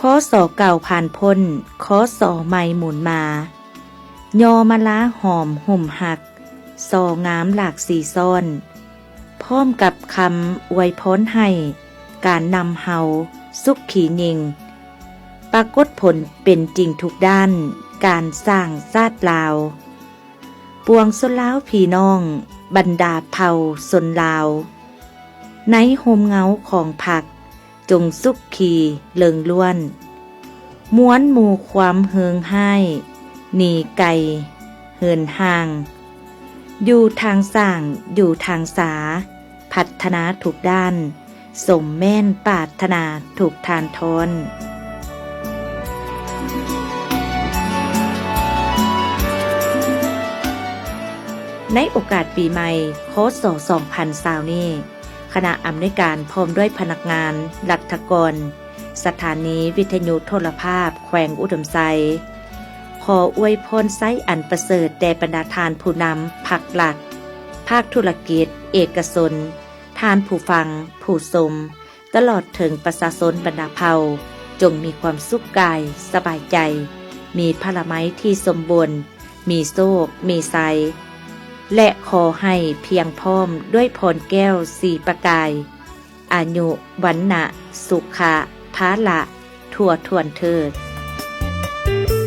คสเก่าผ่านพ้นคสใหม่หมุนมายอมะละหอมห่มหักซองามหลากสีซ้อนพร้อมกับคำอวยพรให้การนำเฮาสุขขีนิงปรากฏผลเป็นจริงทุกด้านการสร้างชาติลาวปวงชนลาวพี่น้องบรรดาเผ่าชนลาวในโฮมเงาของผักจงสุขขีเลิงล้วนม้วนหมู่ความเฮิงให้หนีไกลเหินห่างอยู่ทางสร้างอยู่ทางสาพัฒนาทุกด้านสมแม่นปรารถนาถูกทานทอนในโอกาสปีใหม่คศ2020นี้คณะอำนวยการพร้อมด้วยพนักงานรัฐกรสถานีวิทยุโทรภาพแขวงอุดมไซขออวยพรไซอันประเสริฐแด่บรรดาทานผู้นำภาครัฐภาคธุรกิจเอกชนทานผู้ฟังผู้ชมตลอดถึงประชาชนบรรดาเผ่าจงมีความสุขกายสบายใจมีพลไม้ที่สมบูรณ์มีโชคมีไสและขอให้เพียงพร้อมด้วยพรแก้วสีประกายอายุวันนะสุขะภาละทั่วทวนเถิด